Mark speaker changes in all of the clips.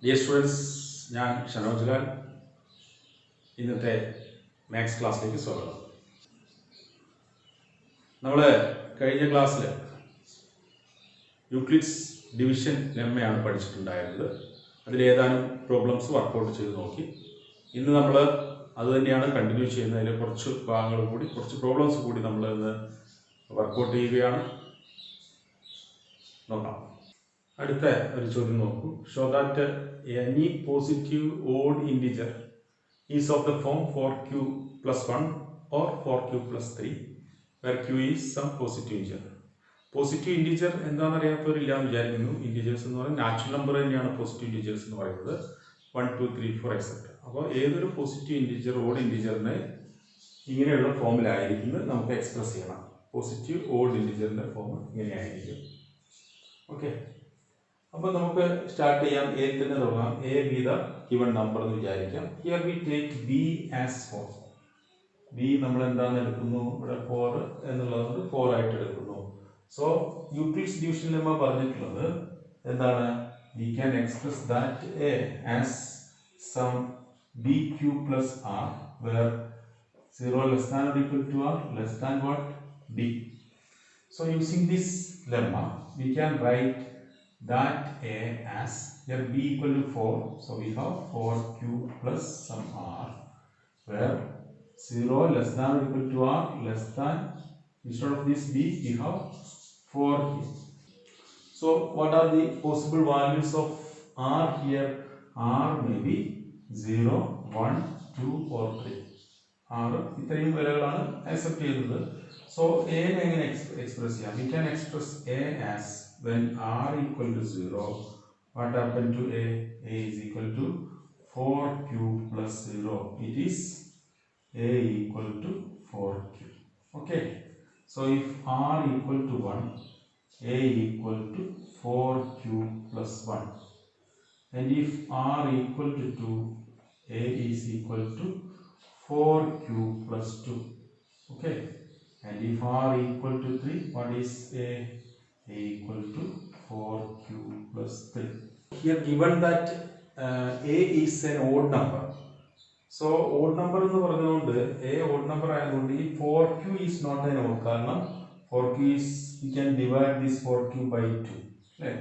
Speaker 1: Dear students, ഞാൻ ഷനോജ് ലാൽ. ഇന്നത്തെ maths ക്ലാസ്സിലേക്ക് സ്വാഗതം. നമ്മൾ കഴിഞ്ഞ ക്ലാസ്സിൽ യൂക്ലിഡ്സ് ഡിവിഷൻ ലെമ്മയാണ് പഠിച്ചിട്ടുണ്ടായിരുന്നത്. അതിലേതാനും പ്രോബ്ലംസ് വർക്കൗട്ട് ചെയ്ത് നോക്കി. ഇന്ന് നമ്മൾ അത് തന്നെയാണ് കണ്ടിന്യൂ ചെയ്യുന്നത്. അതിൽ കുറച്ച് ഭാഗങ്ങൾ കൂടി, കുറച്ച് പ്രോബ്ലംസ് കൂടി നമ്മൾ ഇന്ന് വർക്കൗട്ട് ചെയ്യുകയാണ്. നോക്കാം. അടുത്ത ഒരു ചോദ്യം നോക്കൂ. Show that any positive odd integer is of the form 4q + 1 or 4q + 3 where q is some positive integer. Positive integer എന്താണെന്ന് അറിയാത്തവരില്ലാന്ന് വിചാരിക്കുന്നു. ഇൻറ്റിജേഴ്സ് എന്ന് പറയുന്നത് നാച്ചുറൽ നമ്പർ തന്നെയാണ് പോസിറ്റീവ് ഇൻറ്റിജേഴ്സ് എന്ന് പറയുന്നത്. 1, 2, 3, 4 etc. അപ്പോൾ ഏതൊരു പോസിറ്റീവ് ഇൻറ്റിജർ ഓഡ് ഇൻറ്റിജറിനെ ഇങ്ങനെയുള്ള ഫോമിലായിരിക്കുന്നത് നമുക്ക് എക്സ്പ്രസ് ചെയ്യണം. പോസിറ്റീവ് ഓഡ് ഇൻറ്റിജറിൻ്റെ ഫോം ഇങ്ങനെയായിരിക്കും. ഓക്കെ, അപ്പോൾ നമുക്ക് സ്റ്റാർട്ട് ചെയ്യാം. എ തന്നെ തുടങ്ങാം. A B the given number എന്ന് വിചാരിക്കാം. Here we take B as 4. B നമ്മൾ എന്താണെന്ന് എടുക്കുന്നു? ഇവിടെ 4 എന്നുള്ളത് 4 ആയിട്ട് എടുക്കുന്നു. സോ യൂക്ലിഡ്സ് ഡിവിഷൻ ലെമ്മ പറഞ്ഞിട്ടുള്ളത് എന്താണ്? We can express that a as sum b q plus r where 0 less than or equal to r less than what? b. So using this lemma we can write that a as here b equal to 4, so we have 4q plus some r where 0 less than or equal to r less than, instead of this b we have 4 here. So what are the possible values of r here? r may be 0, 1, 2 or 3. r ഇത്രയും വിലകളാണ് accept ചെയ്യുന്നത്. So എനെ എങ്ങനെ express ചെയ്യാം? V can express A as when r equal to 0, what happened to a? A is equal to 4q plus 0. It is a equal to 4q. Okay, so if r equal to 1, a equal to 4q plus 1, and if r equal to 2, a is equal to 4q plus 2. Okay, and if r equal to 3, what is a? A equal to 4q plus 3. Here given that a is an odd number. So odd number എന്ന് പറഞ്ഞുകൊണ്ട് a odd number ആയതുകൊണ്ട് ഈ 4q is not an odd. കാരണം 4q is, we can divide this 4q by 2. അല്ലേ?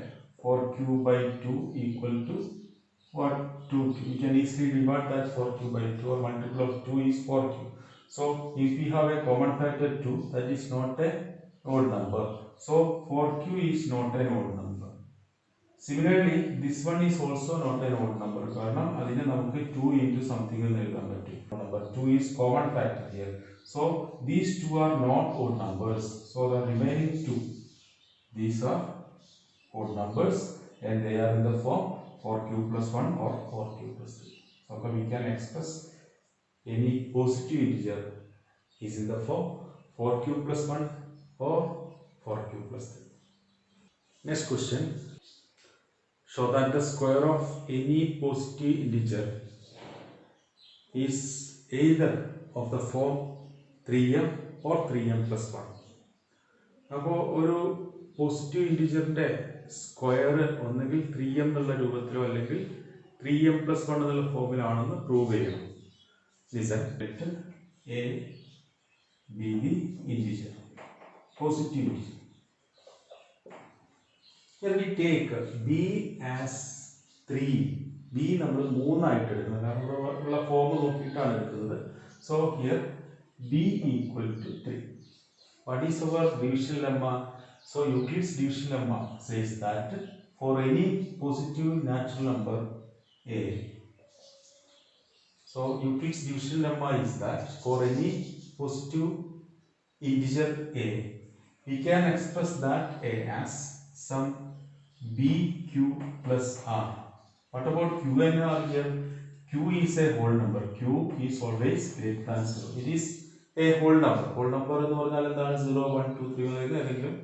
Speaker 1: 4q by 2 equal to what? 2q. We can easily divide that 4q by 2, or multiple of 2 is 4q. So if we have a common factor 2, that is not a odd number. So 4q is not an odd number. Similarly, this one is also not an odd number. കാരണം അതിനെ നമുക്ക് 2 into something എന്ന് എഴുതാൻ പറ്റും. Number 2 is common factor here. So these two are not odd numbers. So the remaining 2, these are odd numbers and they are in the form 4q plus 1 or 4q plus 3. So we can express any positive integer is in the form 4q plus 1 or 4q plus 3. Next question. Show that the square of any positive integer is either of the form 3m or 3m plus 1. അപ്പോൾ ഒരു positive ഇൻറ്റിജറിൻ്റെ square ഒന്നെങ്കിൽ 3m എന്നുള്ള രൂപത്തിലോ അല്ലെങ്കിൽ 3m plus 1 എന്നുള്ള ഫോമിലാണെന്ന് prove ചെയ്യണം. Listen, let a be the integer, positive integer. Here we take b as 3. b നമ്മൾ 3 ആയിട്ട് എടുക്കുന്നത്. കാരണം ഇവിടെ ഉള്ള ഫോം നോക്കിയിട്ടാണ് എടുക്കുന്നത്. So here b equal to 3. What is our division lemma? So Euclid's division lemma says that for any positive natural number a, so Euclid's division lemma is that for any positive integer a, we can express that a as some bq plus r. What about q and r here? Q is a whole number. Q is always greater than 0. It is a whole number. Whole number എന്ന് പറഞ്ഞാൽ എന്താണ്? 0, 1, 2, 3 വരെ ഏതെങ്കിലും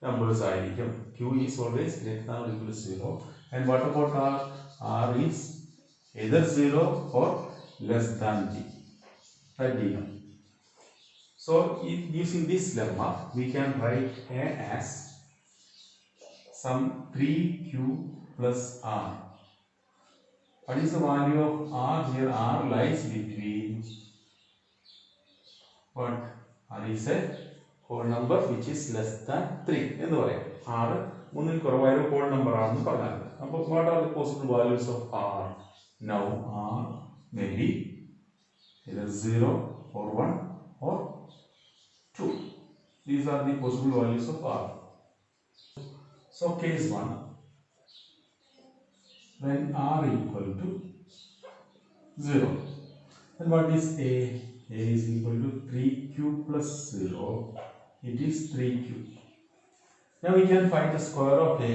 Speaker 1: numbers ആയിരിക്കും. Q is always greater than or equal to 0. And what about r? R is either 0 or less than g. That we know. So using this lemma, we can write a as some 3q plus r What is the value of r here? R lies between what? R is a whole number which is less than 3 എന്ന് പറയാം. R 3ൽ കുറവായ ഒരു whole number ആണെന്ന് പറഞ്ഞാൽ. അപ്പോൾ what are the possible values of r? Now r may be either 0 or 1 or 2. These are the possible values of r. So case 1, when r equal to 0, then what is a? A is equal to 3q plus 0. It is 3q. Now we can find the square of a.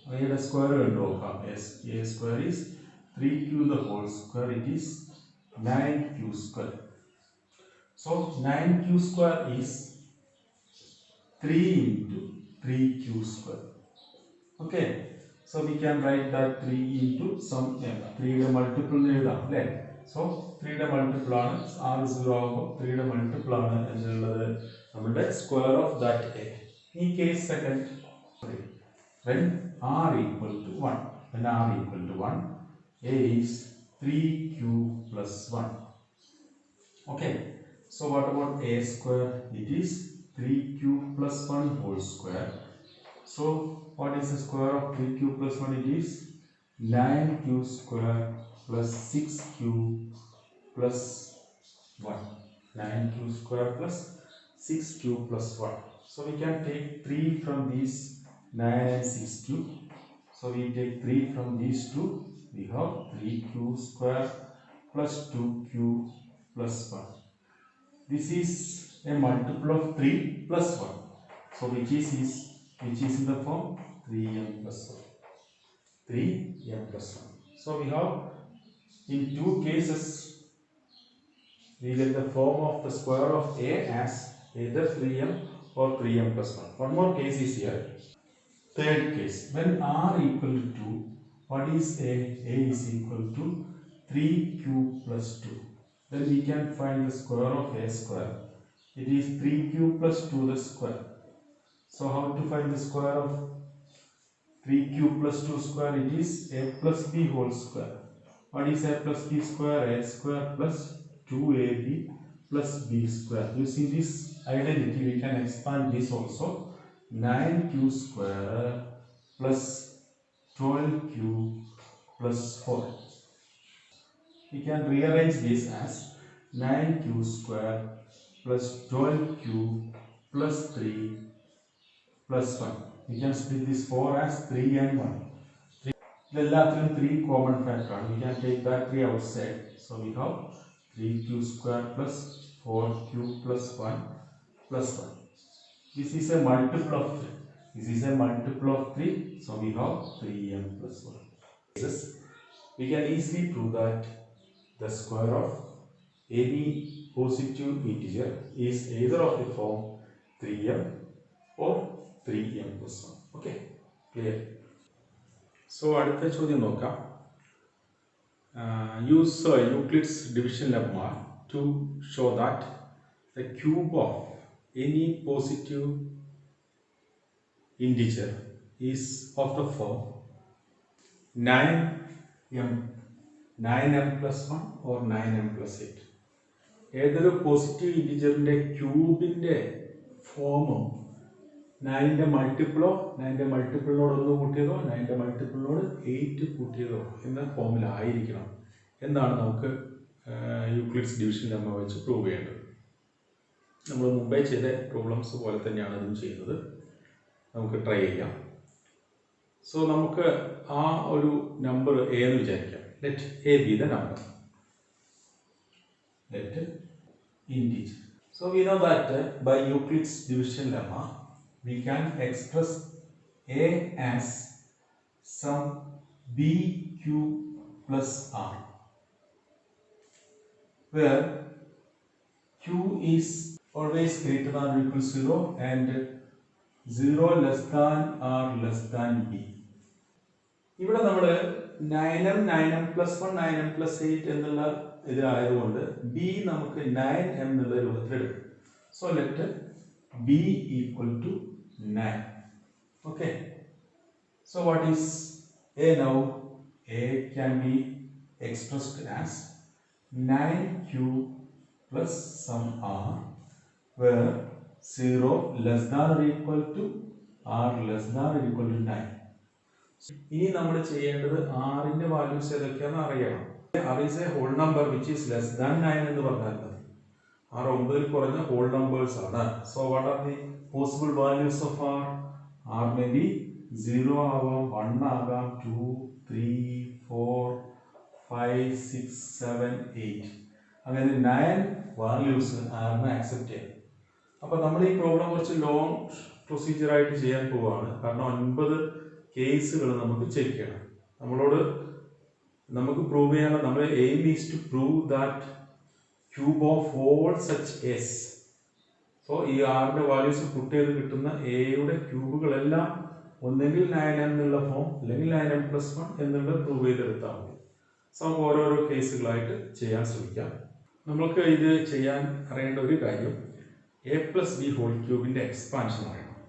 Speaker 1: We have a square and yes, a square is 3q the whole square. It is 9q square. So 9q square is 3 into 3q square. Okay. So we can write that 3 into some 3 multiple. So 3 multiple ആണ് r 0 ആകുമ്പോൾ 3 multiple ആണ് എന്നുള്ളത് നമ്മുടെ square of that a. In case second, when r equal to 1, a is 3q plus 1. Okay. So what about a square? It is 3q plus 1 whole square. So what is the square of 3q plus 1? It is 9q square plus 6q plus 1. 9q square plus 6q plus 1. So we can take 3 from these 9 and 6q. So we take 3 from these two. We have 3q square plus 2q plus 1. This is a multiple of 3 plus 1. So which is in the form 3m plus 1. 3m plus 1. So we have in two cases we get the form of the square of a as either 3m or 3m plus 1. One more case is here. Third case, when r equal to 2, what is a? A is equal to 3q plus 2. Then we can find the square of a square. It is 3q plus 2 the square. So how to find the square of 3q plus 2 square? It is a plus b whole square. What is a plus b square? A square plus 2ab plus b square. Using this identity we can expand this also. 9q square plus 12q plus 4. We can rearrange this as 9q square plus 12q plus 3 plus 1. We can split this 4 as 3 and 1. എല്ലാത്തിലും 3 common factor. We can take that 3 outside. So we have 3q square plus 4q plus 1 plus 1. This is a multiple of 3. This is a multiple of 3. So we have 3m plus 1. We can easily prove that the square of any positive integer is either of the form 3m or 3m plus 1. Okay, clear? So അടുത്ത ചോദ്യം നോക്കാം. Use Euclid's division lemma to show that the cube of any positive integer is of the form 9m plus 1 or 9m plus 8. ഏതൊരു positive ഇൻറ്റിജറിൻ്റെ ക്യൂബിൻ്റെ ഫോമും 9ൻ്റെ മൾട്ടിപ്പിളോ 9ൻ്റെ മൾട്ടിപ്പിളിനോട് 1 കൂട്ടിയതോ 9ൻ്റെ മൾട്ടിപ്പിളിനോട് 8 കൂട്ടിയതോ എന്ന ഫോമിലായിരിക്കണം എന്നാണ് നമുക്ക് Euclid's division lemma വെച്ച് prove ചെയ്യേണ്ടത്. നമ്മൾ മുമ്പേ ചെയ്ത പ്രോബ്ലംസ് പോലെ തന്നെയാണ് ഇതും ചെയ്യുന്നത്. നമുക്ക് ട്രൈ ചെയ്യാം. സോ നമുക്ക് ആ ഒരു നമ്പർ എ എന്ന് വിചാരിക്കാം. Let A B the number. Let integer. So we know that by Euclid's division lemma we can express a as some bq plus r, where q is always greater than or equal to 0 and 0 less than or less than b. ഇവിടെ നമ്മൾ 9m 9m plus 1 9m plus 8 എന്നുള്ള ഇതിലായതുകൊണ്ട് B നമുക്ക് 9m എന്നുള്ള രൂപത്തിലെടുക്കും. So let b equal to 9. Okay, so what is a now? A can be expressed as 9q plus some r, where 0 less than or equal to r less than or equal to 9. ഇനി നമ്മൾ ചെയ്യേണ്ടത് ആറിന്റെ values ഏതൊക്കെയാണെന്ന് അറിയണം. r is a whole number which is less than 9 എന്ന് പറഞ്ഞാൽ മതി. r 9ൽ കുറഞ്ഞ whole numbers ആണ്. So what are the possible values of r? r may be 0 ആവാം, 1 ആകാം, 2, 3, 4, 5, 6, 7, 8. അങ്ങനെ 9 വാല്യൂസ് ആറിനെ ആക്സെപ്റ്റ് ചെയ്യാം. അപ്പോൾ നമ്മൾ ഈ പ്രോബ്ലം കുറച്ച് ലോങ് പ്രൊസീജിയർ ആയിട്ട് ചെയ്യാൻ പോവുകയാണ്. കാരണം 9 കേസുകൾ നമുക്ക് ചെക്ക് ചെയ്യണം. നമുക്ക് പ്രൂവ് ചെയ്യാനുള്ള നമ്മുടെ aim is to prove that cube of all such s. So ഈ ആറിന്റെ വാല്യൂസ് പുട്ട് ചെയ്ത് കിട്ടുന്ന എയുടെ ക്യൂബുകളെല്ലാം ഒന്നെങ്കിൽ 9m എന്നുള്ള ഫോം അല്ലെങ്കിൽ 9m+1 എന്നുള്ള പ്രൂവ് ചെയ്തെടുത്താൽ മതി. സോ നമുക്ക് ഓരോരോ കേസുകളായിട്ട് ചെയ്യാൻ ശ്രമിക്കാം. നമുക്ക് ഇത് ചെയ്യാൻ അറിയേണ്ട ഒരു കാര്യം a+b³ എക്സ്പാൻഷൻ അറിയണം.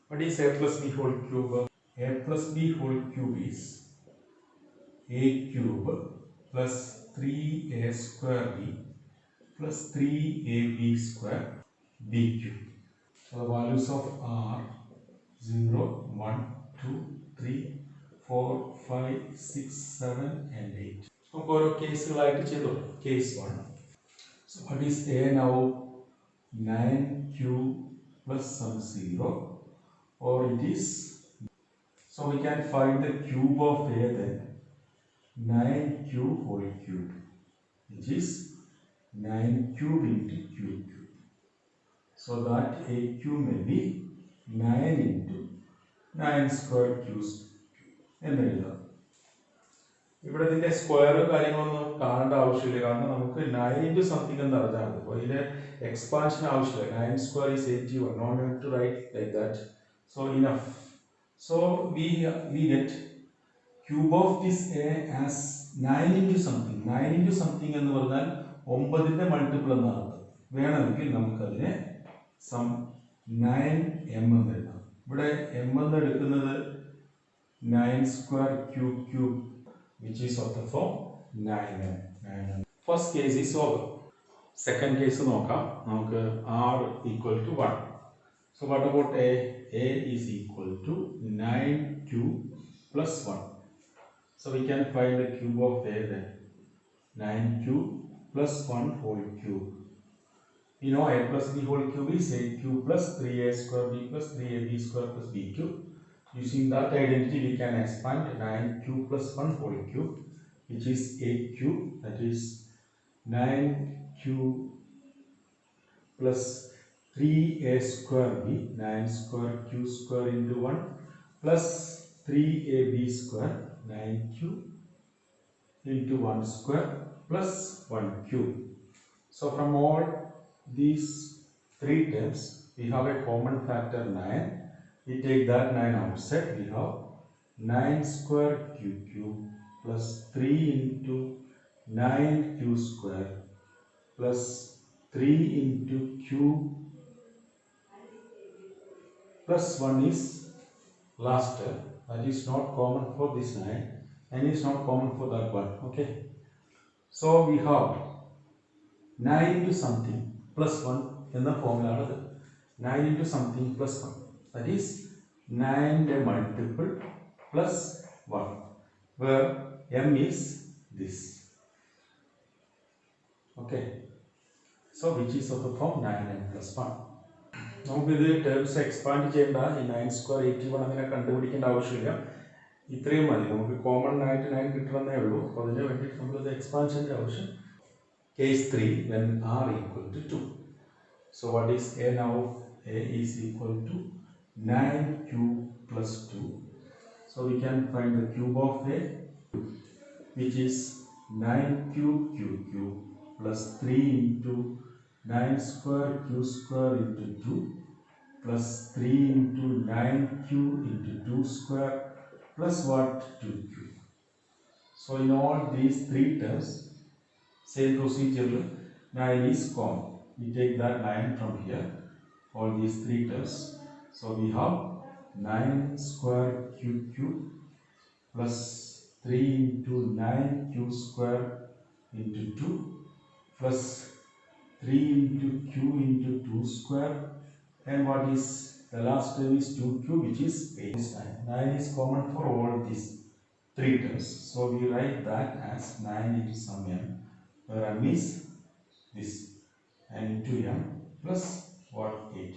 Speaker 1: What is a+b³? a+b³ is a³ plus 3a²b plus 3ab² bq. So the values of r 0, 1, 2, 3, 4, 5, 6, 7 and 8. നമുക്ക് ഓരോ കേസുകളായിട്ട് ചെയ്തു. Case 1. So what is a now? 9q plus some 0, or it is, so we can find the cube of a then, 9q whole cube, which is 9 cube into q cube. So that a cube may be 9 into 9 square q എന്ന് എഴുതാം. ഇവിടെ ഇതിന്റെ square കാര്യങ്ങളൊന്നും കാണേണ്ട ആവശ്യമില്ല. കാരണം നമുക്ക് 9 into something എന്ന് അറിഞ്ഞാൽ മതി. അപ്പോൾ ഇതിന്റെ എക്സ്പാൻഷൻ ആവശ്യമില്ല. 9 square is 81. No need to write like that. So enough. So we get cube of this a as 9 into something. 9 into something എന്ന് പറഞ്ഞാൽ 9ന്റെ മൾട്ടിപ്പിൾ എന്നാണ്. വേണമെങ്കിൽ നമുക്കതിനെ സം 9m എന്ന് എഴുതാം. ഇവിടെ m എന്ന് എടുക്കുന്നത് 9 square cube which is of the form 9m. First case is over. Second case നോക്കാം. നമുക്ക് r equal to 1. So what about a? A is equal to 9q plus 1. So we can find the cube of a then. 9q plus 1 whole cube. You know a plus b whole cube is a cube plus 3a² b plus 3ab² plus bq. Using that identity we can expand 9q plus 1 whole cube, which is 8q, that is 9q plus 3a²b, 9 square q square into 1 plus 3ab², 9q into 1 square plus 1 cube. So from all these three terms we have a common factor 9. We take that 9 outside. We have 9 square q cube plus 3 into 9q square plus 3 into q plus 1 is last term. That is not common for this 9 and is not common for that one. Okay. So we have 9 into something plus 1 in the formula. 9 into something plus 1. That is 9 multiple plus 1, where m is this. Okay. So which is of the form 9m plus 1. നമുക്ക് ഇത് terms expand ചെയ്യേണ്ട. ഈ 9 square 81 അങ്ങനെ കണ്ടുപിടിക്കേണ്ട ആവശ്യമില്ല. ഇത്രയും മതി. നമുക്ക് common ആയിട്ട് 9 കിട്ടണമെന്നേ ഉള്ളൂ. അപ്പോൾ അതിന് വേണ്ടിയിട്ട് നമ്മളിത് എക്സ്പാൻഷൻ്റെ ആവശ്യം. Case 3 when r equal to 2. So what is a now? A is equal to 9q plus 2. So we can find the cube of a, which is 9q cube plus 3 into 9 square q square into 2 plus 3 into 9q into 2 square plus what? 2q. So in all these three terms, same procedure, 9 is common. We take that 9 from here, all these three terms. So we have 9 square q cube plus 3 into 9q square into 2 plus 3 into q into 2 square, and what is the last term is 2q, which is 8. 9 is common for all these three terms, so we write that as 9 into some m, where m is this, and into m plus what, 8,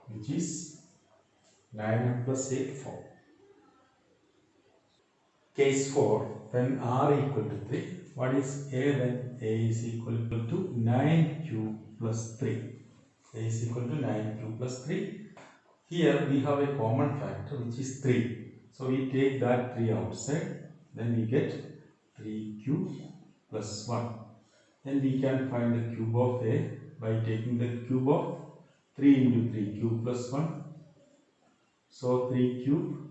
Speaker 1: which is 9m plus 8, 4. Case 4, when r equal to 3, what is a when a is equal to 9q plus 3? A is equal to 9q plus 3. Here we have a common factor which is 3. So we take that 3 outside, then we get 3q plus 1. Then we can find the cube of a by taking the cube of 3 into 3, cube plus 1. So 3 cube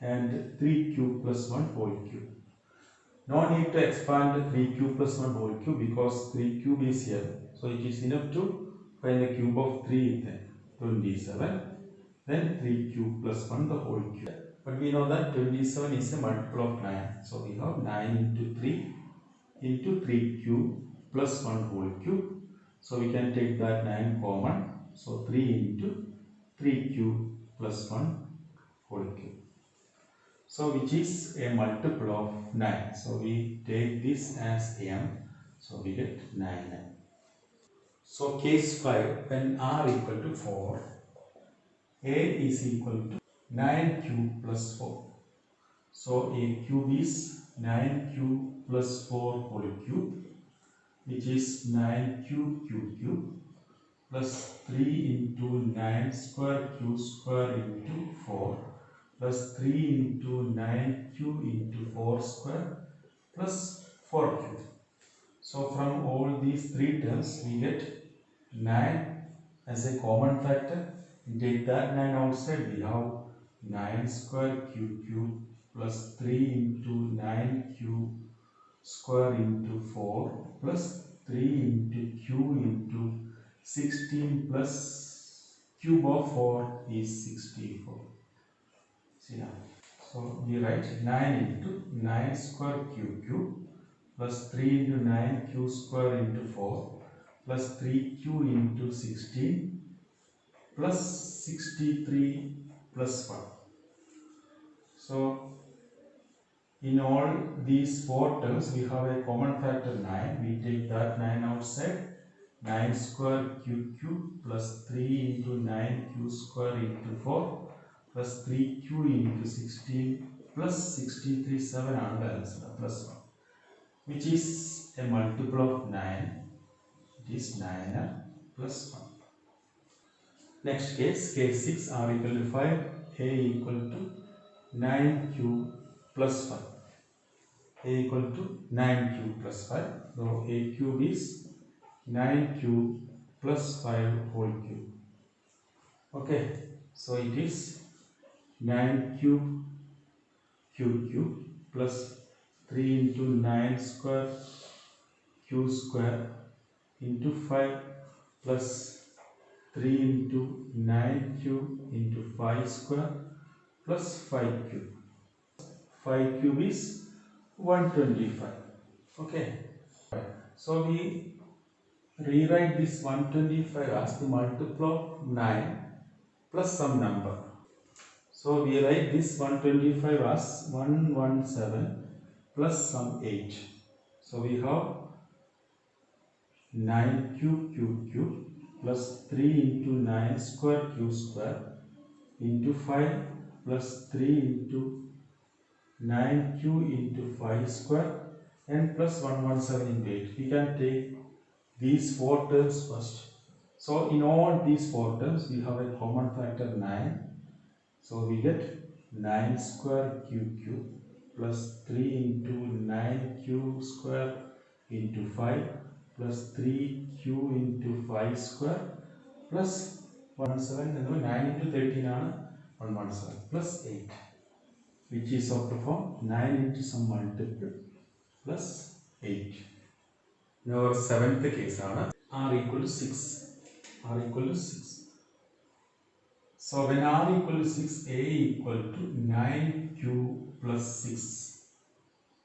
Speaker 1: and 3 cube plus 1 whole cube. No need to expand 3 cube plus 1 whole cube because 3 cube is here. So it is enough to find the cube of 3 then 27. Then 3 cube plus 1 the whole cube. But we know that 27 is a multiple of 9. So we have 9 into 3 into 3 cube plus 1 whole cube. So we can take that 9 common. So 3 into 3 cube plus 1 whole cube. So which is a multiple of 9. So we take this as m. So we get 9m. So case 5, when r equal to 4, a is equal to 9 cube plus 4. So a cube is 9 cube plus 4 whole cube, which is 9 cube plus 3 into 9 square q square into 4 plus 3 into 9q into 4 square plus 4q. So from all these three terms we get 9 as a common factor. We take that 9 outside, we have 9 square q cube plus 3 into 9q square into 4 plus 3 into q into 16 plus cube of 4 is 64. See now. So we write 9 into 9 square q cube plus 3 into 9q square into 4 plus 3q into 16 plus 63 plus 1. So in all these four terms we have a common factor 9. We take that 9 outside. 9 square q cube plus 3 into 9q square into 4 plus 3q into 16 plus 63, 7 and answer plus 1, which is a multiple of 9. It is 9 plus 1. Next case, case 6, r equal to 5, a equal to 9q plus 5. A equal to 9q plus 5. So a cube is 9q plus 5 whole cube. Okay, so it is 9 cube plus 3 into 9 square q square into 5 plus 3 into 9 cube into 5 square plus 5 cube. 5 cube is 125. Okay, so we rewrite this 125 as the multiple of 9 plus some number. So we write this 125 as 117 plus some 8. So we have 9 cube plus 3 into 9 square q square into 5 plus 3 into 9q into 5 square and plus 117 into 8. We can take these four terms first. So in all these four terms we have a common factor 9. So we get 9 square q cube plus 3 into 9q square into 5 plus 3q into 5 square plus 117. 9 into 13 ആണ് 117 plus 8, which is of the form 9 into some multiple plus 8. Now our seventh case ആണ് r equal to 6. R equal to 6. So when r equal to 6, a equal to 9q plus 6.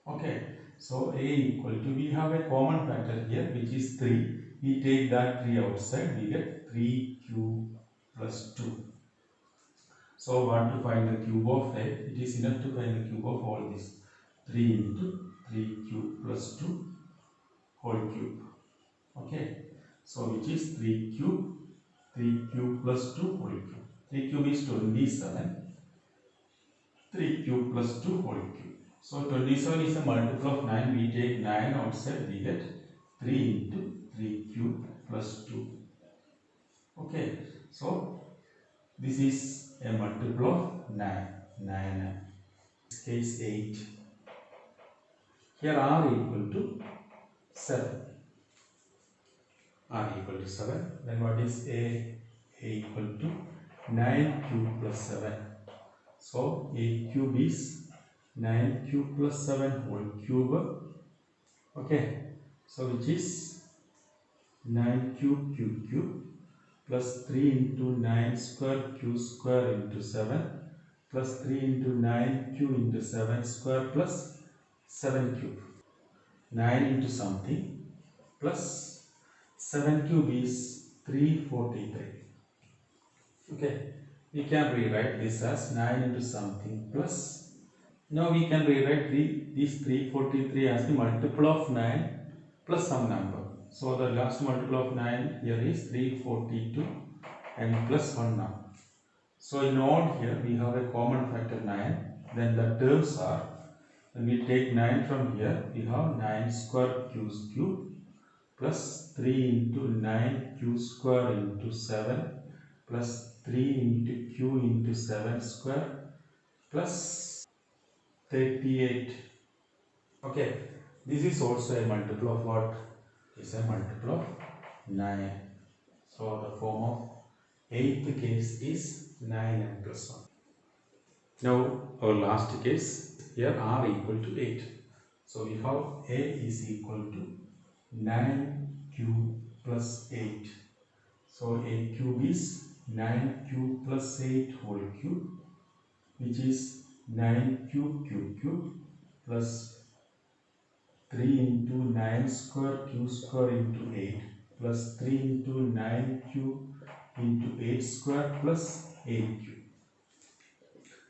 Speaker 1: Okay, so a equal to, we have a common factor here which is 3. We take that 3 outside, we get 3q plus 2. So want to find the cube of a, it is enough to find the cube of all this. 3 into 3q plus 2 whole cube. Okay, so which is 3 cube plus 2 whole cube. 3 cube is 27, 3 cube plus 2 whole cube. So 27 is a multiple of 9, we take 9 outside, we get 3 into 3 cube plus 2. Okay, so this is a multiple of 9, 9, case 8. Here r equal to 7. R equal to 7. Then what is a? A equal to 9 cube plus 7. So a cube is 9 cube plus 7 whole cube. Okay. So which is 9 cube plus 3 into 9 square q square into 7 plus 3 into 9q into 7 square plus 7 cube. 9 into something plus 7 cube is 343. Okay, we can rewrite this as 9 into something plus, now we can rewrite this 343 as the multiple of 9 plus some number. So the last multiple of 9 here is 342 and plus 1 number. So in all here we have a common factor 9. Then the terms are, when we take 9 from here, we have 9 square q cube plus 3 into 9 q square into 7 plus 3 into q into 7 square plus 38. Okay, this is also a multiple of what? Is a multiple of 9. So the form of 8th case is 9n plus 1. Now our last case, here r equal to 8. So we have a is equal to 9q plus 8. So a cube is 9q plus 8 whole cube, which is 9q cube plus 3 into 9 square q square into 8 plus 3 into 9q into 8 square plus 8q.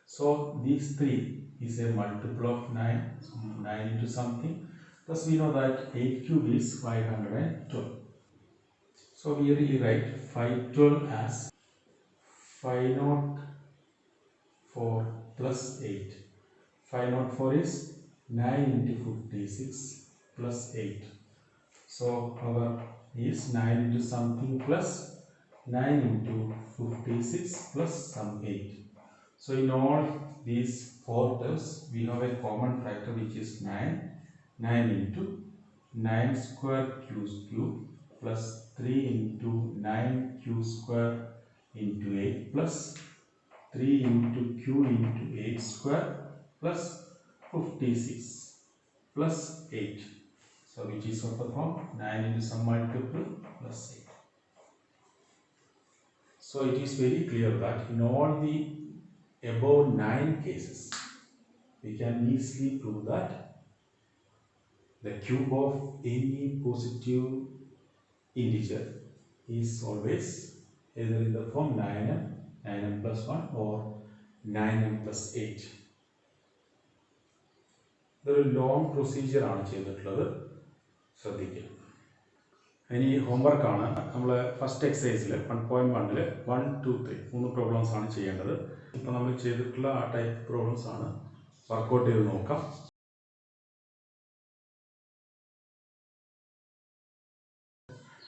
Speaker 1: So these 3 is a multiple of 9, so 9 into something, plus we know that 8 cube is 512. So we rewrite 512 as 504 plus 8. 504 is 9 into 56 plus 8. So our is 9 into something plus 9 into 56 plus some 8. So in all these 4 terms we have a common factor which is 9. 9 into 9 square q cube plus 3 into 9q square into 8 plus 3 into q into 8 square plus 56 plus 8. So which is of the form 9 into some multiple plus 8. So it is very clear that in all the above 9 cases we can easily prove that the cube of any positive integer is always either in the form 9n, 9n plus 1 or 9n plus 8. ഇതൊരു long പ്രൊസീജിയറാണ് ചെയ്തിട്ടുള്ളത്, ശ്രദ്ധിക്കുക. ഇനി ഹോംവർക്കാണ്. നമ്മൾ first എക്സസൈസിൽ 1.1 1, 2, 3 3 problems ആണ് ചെയ്യേണ്ടത്. ഇപ്പോൾ നമ്മൾ ചെയ്തിട്ടുള്ള ആ ടൈപ്പ് പ്രോബ്ലംസ് ആണ് വർക്കൗട്ട് ചെയ്ത് നോക്കാം.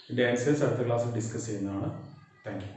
Speaker 1: ഇതിൻ്റെ ആൻസേഴ്സ് അടുത്ത ക്ലാസ്സിൽ ഡിസ്കസ് ചെയ്യുന്നതാണ്. Thank you.